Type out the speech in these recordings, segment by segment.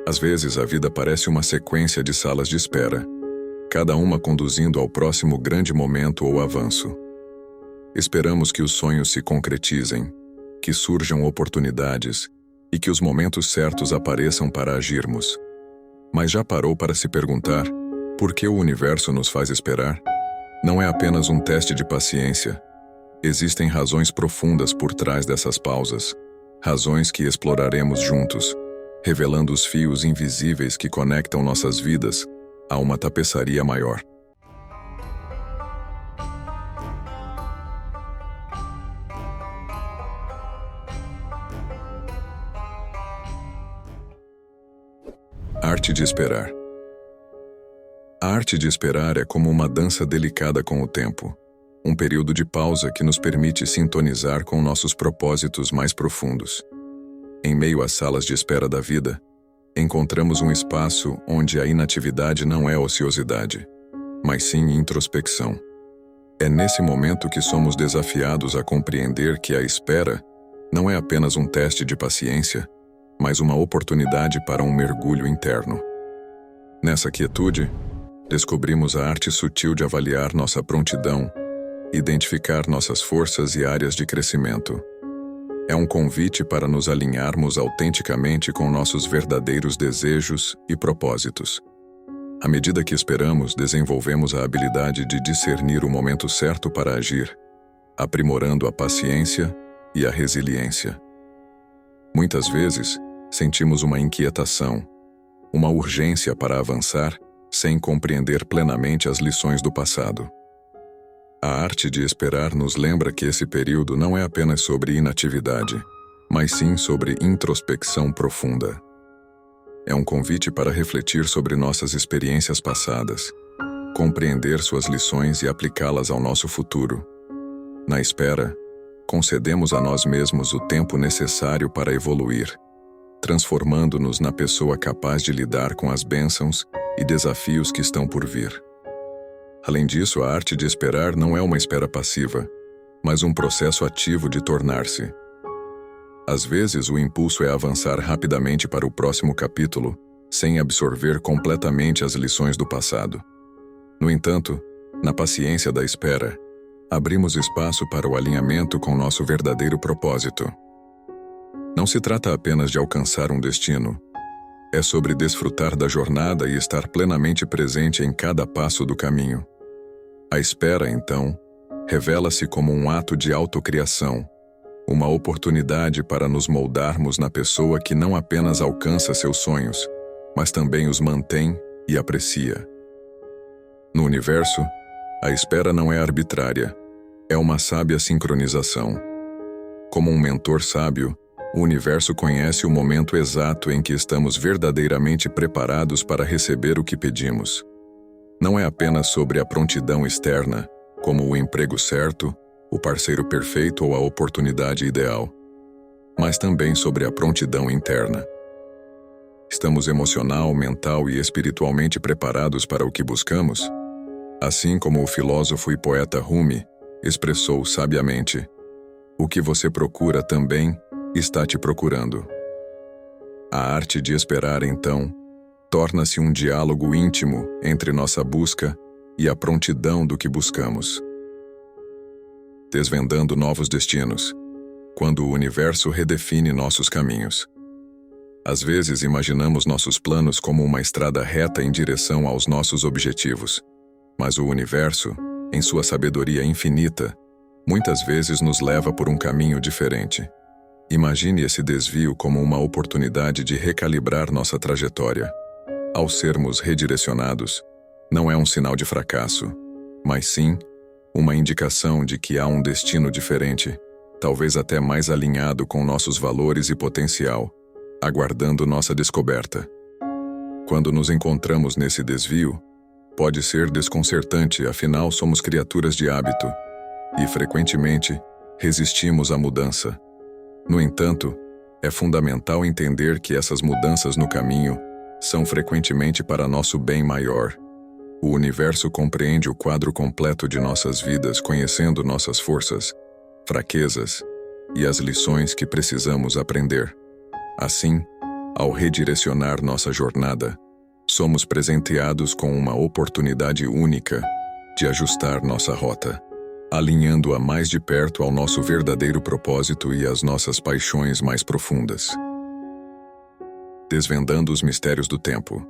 Às vezes, a vida parece uma sequência de salas de espera, cada uma conduzindo ao próximo grande momento ou avanço. Esperamos que os sonhos se concretizem, que surjam oportunidades e que os momentos certos apareçam para agirmos. Mas já parou para se perguntar por que o universo nos faz esperar? Não é apenas um teste de paciência. Existem razões profundas por trás dessas pausas, razões que exploraremos juntos, revelando os fios invisíveis que conectam nossas vidas a uma tapeçaria maior. Arte de esperar. A arte de esperar é como uma dança delicada com o tempo, um período de pausa que nos permite sintonizar com nossos propósitos mais profundos. Em meio às salas de espera da vida, encontramos um espaço onde a inatividade não é ociosidade, mas sim introspecção. É nesse momento que somos desafiados a compreender que a espera não é apenas um teste de paciência, mas uma oportunidade para um mergulho interno. Nessa quietude, descobrimos a arte sutil de avaliar nossa prontidão, identificar nossas forças e áreas de crescimento. É um convite para nos alinharmos autenticamente com nossos verdadeiros desejos e propósitos. À medida que esperamos, desenvolvemos a habilidade de discernir o momento certo para agir, aprimorando a paciência e a resiliência. Muitas vezes, sentimos uma inquietação, uma urgência para avançar, sem compreender plenamente as lições do passado. A arte de esperar nos lembra que esse período não é apenas sobre inatividade, mas sim sobre introspecção profunda. É um convite para refletir sobre nossas experiências passadas, compreender suas lições e aplicá-las ao nosso futuro. Na espera, concedemos a nós mesmos o tempo necessário para evoluir, transformando-nos na pessoa capaz de lidar com as bênçãos e desafios que estão por vir. Além disso, a arte de esperar não é uma espera passiva, mas um processo ativo de tornar-se. Às vezes, o impulso é avançar rapidamente para o próximo capítulo, sem absorver completamente as lições do passado. No entanto, na paciência da espera, abrimos espaço para o alinhamento com nosso verdadeiro propósito. Não se trata apenas de alcançar um destino, é sobre desfrutar da jornada e estar plenamente presente em cada passo do caminho. A espera, então, revela-se como um ato de autocriação, uma oportunidade para nos moldarmos na pessoa que não apenas alcança seus sonhos, mas também os mantém e aprecia. No universo, a espera não é arbitrária, é uma sábia sincronização. Como um mentor sábio, o universo conhece o momento exato em que estamos verdadeiramente preparados para receber o que pedimos. Não é apenas sobre a prontidão externa, como o emprego certo, o parceiro perfeito ou a oportunidade ideal, mas também sobre a prontidão interna. Estamos emocional, mental e espiritualmente preparados para o que buscamos? Assim como o filósofo e poeta Rumi expressou sabiamente, o que você procura também está te procurando. A arte de esperar, então, torna-se um diálogo íntimo entre nossa busca e a prontidão do que buscamos. Desvendando novos destinos, quando o universo redefine nossos caminhos. Às vezes imaginamos nossos planos como uma estrada reta em direção aos nossos objetivos, mas o universo, em sua sabedoria infinita, muitas vezes nos leva por um caminho diferente. Imagine esse desvio como uma oportunidade de recalibrar nossa trajetória. Ao sermos redirecionados, não é um sinal de fracasso, mas sim uma indicação de que há um destino diferente, talvez até mais alinhado com nossos valores e potencial, aguardando nossa descoberta. Quando nos encontramos nesse desvio, pode ser desconcertante, afinal somos criaturas de hábito e, frequentemente, resistimos à mudança. No entanto, é fundamental entender que essas mudanças no caminho são frequentemente para nosso bem maior. O universo compreende o quadro completo de nossas vidas, conhecendo nossas forças, fraquezas e as lições que precisamos aprender. Assim, Ao redirecionar nossa jornada, somos presenteados com uma oportunidade única de ajustar nossa rota, alinhando-a mais de perto ao nosso verdadeiro propósito e às nossas paixões mais profundas. Desvendando os mistérios do tempo,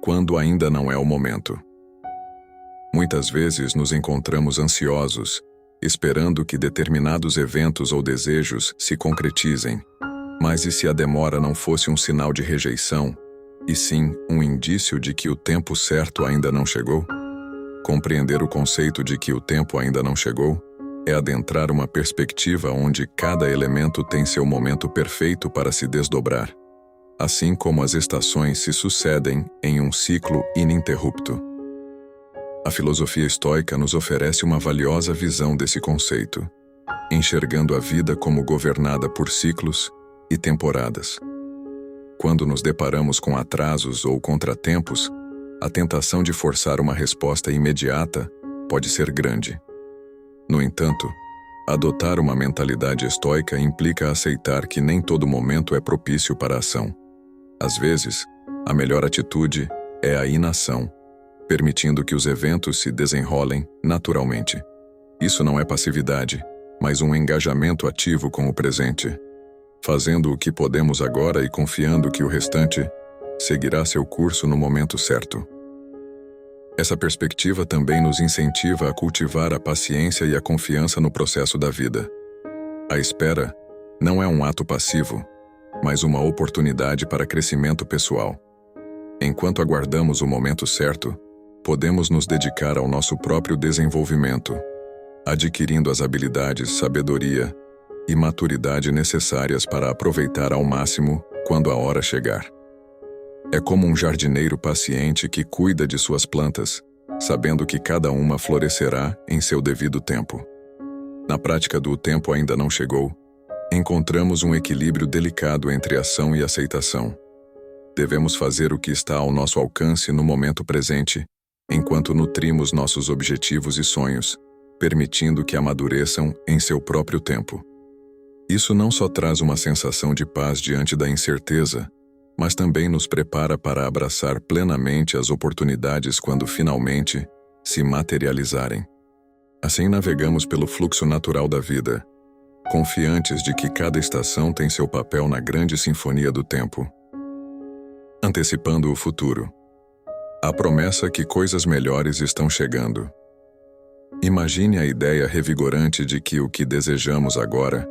quando ainda não é o momento. Muitas vezes nos encontramos ansiosos, esperando que determinados eventos ou desejos se concretizem. Mas e se a demora não fosse um sinal de rejeição, e sim um indício de que o tempo certo ainda não chegou? Compreender o conceito de que o tempo ainda não chegou é adentrar uma perspectiva onde cada elemento tem seu momento perfeito para se desdobrar, assim como as estações se sucedem em um ciclo ininterrupto. A filosofia estoica nos oferece uma valiosa visão desse conceito, enxergando a vida como governada por ciclos e temporadas. Quando nos deparamos com atrasos ou contratempos, a tentação de forçar uma resposta imediata pode ser grande. No entanto, adotar uma mentalidade estoica implica aceitar que nem todo momento é propício para a ação. Às vezes, a melhor atitude é a inação, permitindo que os eventos se desenrolem naturalmente. Isso não é passividade, mas um engajamento ativo com o presente, fazendo o que podemos agora e confiando que o restante seguirá seu curso no momento certo. Essa perspectiva também nos incentiva a cultivar a paciência e a confiança no processo da vida. A espera não é um ato passivo, mas uma oportunidade para crescimento pessoal. Enquanto aguardamos o momento certo, podemos nos dedicar ao nosso próprio desenvolvimento, adquirindo as habilidades, sabedoria e maturidade necessárias para aproveitar ao máximo quando a hora chegar. É como um jardineiro paciente que cuida de suas plantas, sabendo que cada uma florescerá em seu devido tempo. Na prática do "o tempo ainda não chegou", encontramos um equilíbrio delicado entre ação e aceitação. Devemos fazer o que está ao nosso alcance no momento presente, enquanto nutrimos nossos objetivos e sonhos, permitindo que amadureçam em seu próprio tempo. Isso não só traz uma sensação de paz diante da incerteza, mas também nos prepara para abraçar plenamente as oportunidades quando finalmente se materializarem. Assim navegamos pelo fluxo natural da vida, confiantes de que cada estação tem seu papel na grande sinfonia do tempo. Antecipando o futuro. A promessa que coisas melhores estão chegando. Imagine a ideia revigorante de que o que desejamos agora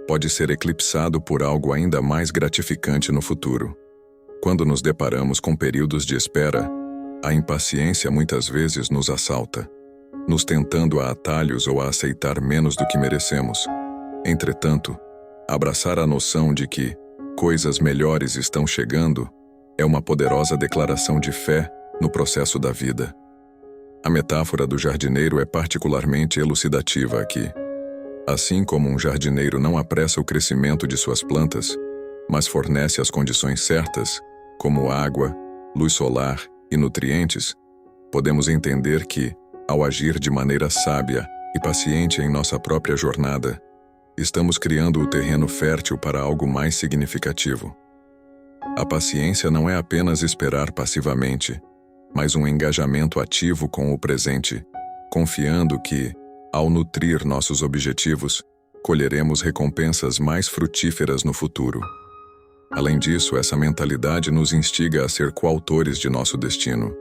pode ser eclipsado por algo ainda mais gratificante no futuro. Quando nos deparamos com períodos de espera, a impaciência muitas vezes nos assalta, nos tentando a atalhos ou a aceitar menos do que merecemos. Entretanto, abraçar a noção de que coisas melhores estão chegando é uma poderosa declaração de fé no processo da vida. A metáfora do jardineiro é particularmente elucidativa aqui. Assim como um jardineiro não apressa o crescimento de suas plantas, mas fornece as condições certas, como água, luz solar e nutrientes, podemos entender que, ao agir de maneira sábia e paciente em nossa própria jornada, estamos criando o terreno fértil para algo mais significativo. A paciência não é apenas esperar passivamente, mas um engajamento ativo com o presente, confiando que, ao nutrir nossos objetivos, colheremos recompensas mais frutíferas no futuro. Além disso, essa mentalidade nos instiga a ser coautores de nosso destino.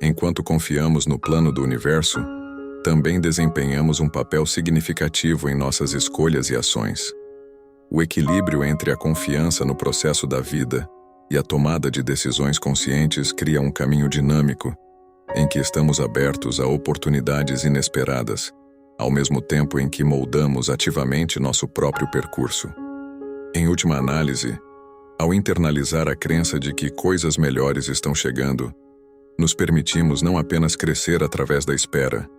Enquanto confiamos no plano do universo, também desempenhamos um papel significativo em nossas escolhas e ações. O equilíbrio entre a confiança no processo da vida e a tomada de decisões conscientes cria um caminho dinâmico, em que estamos abertos a oportunidades inesperadas, ao mesmo tempo em que moldamos ativamente nosso próprio percurso. Em última análise, ao internalizar a crença de que coisas melhores estão chegando, nos permitimos não apenas crescer através da espera,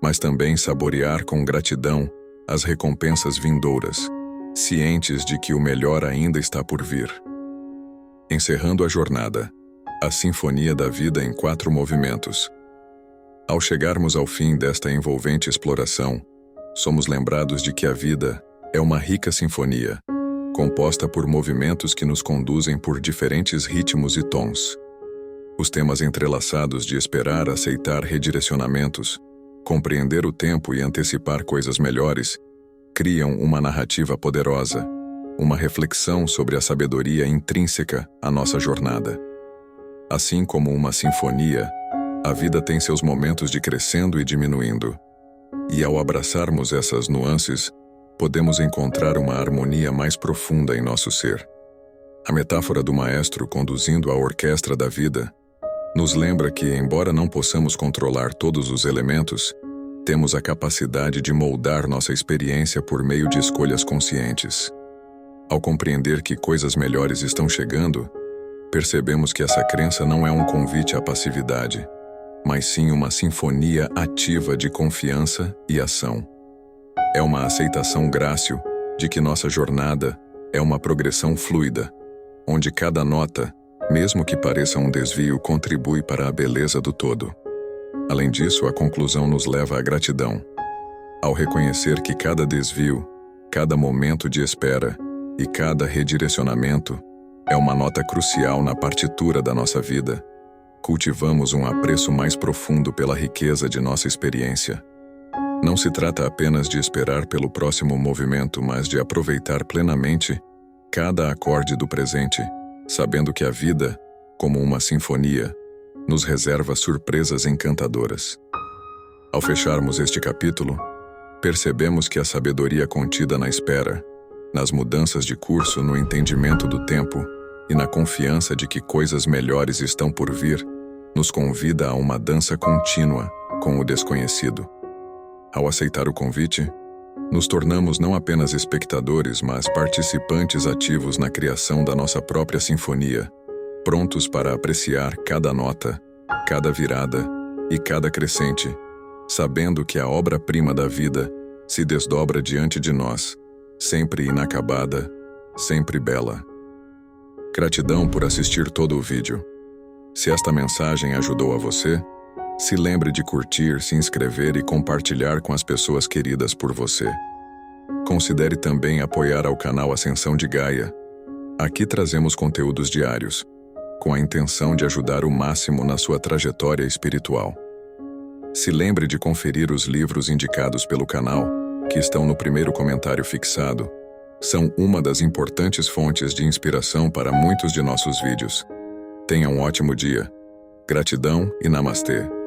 mas também saborear com gratidão as recompensas vindouras, cientes de que o melhor ainda está por vir. Encerrando a jornada, a sinfonia da vida em 4 movimentos. Ao chegarmos ao fim desta envolvente exploração, somos lembrados de que a vida é uma rica sinfonia, composta por movimentos que nos conduzem por diferentes ritmos e tons. Os temas entrelaçados de esperar, aceitar redirecionamentos, compreender o tempo e antecipar coisas melhores, criam uma narrativa poderosa, uma reflexão sobre a sabedoria intrínseca à nossa jornada. Assim como uma sinfonia, a vida tem seus momentos de crescendo e diminuindo. E ao abraçarmos essas nuances, podemos encontrar uma harmonia mais profunda em nosso ser. A metáfora do maestro conduzindo a orquestra da vida nos lembra que, embora não possamos controlar todos os elementos, temos a capacidade de moldar nossa experiência por meio de escolhas conscientes. Ao compreender que coisas melhores estão chegando, percebemos que essa crença não é um convite à passividade, mas sim uma sinfonia ativa de confiança e ação. É uma aceitação grácil de que nossa jornada é uma progressão fluida, onde cada nota, mesmo que pareça um desvio, contribui para a beleza do todo. Além disso, a conclusão nos leva à gratidão. Ao reconhecer que cada desvio, cada momento de espera e cada redirecionamento é uma nota crucial na partitura da nossa vida, cultivamos um apreço mais profundo pela riqueza de nossa experiência. Não se trata apenas de esperar pelo próximo movimento, mas de aproveitar plenamente cada acorde do presente, sabendo que a vida, como uma sinfonia, nos reserva surpresas encantadoras. Ao fecharmos este capítulo, percebemos que a sabedoria contida na espera, nas mudanças de curso, no entendimento do tempo e na confiança de que coisas melhores estão por vir, nos convida a uma dança contínua com o desconhecido. Ao aceitar o convite, nos tornamos não apenas espectadores, mas participantes ativos na criação da nossa própria sinfonia, prontos para apreciar cada nota, cada virada e cada crescente, sabendo que a obra-prima da vida se desdobra diante de nós, sempre inacabada, sempre bela. Gratidão por assistir todo o vídeo. Se esta mensagem ajudou a você, se lembre de curtir, se inscrever e compartilhar com as pessoas queridas por você. Considere também apoiar ao canal Ascensão de Gaia. Aqui trazemos conteúdos diários, com a intenção de ajudar o máximo na sua trajetória espiritual. Se lembre de conferir os livros indicados pelo canal, que estão no primeiro comentário fixado. São uma das importantes fontes de inspiração para muitos de nossos vídeos. Tenha um ótimo dia. Gratidão e namastê.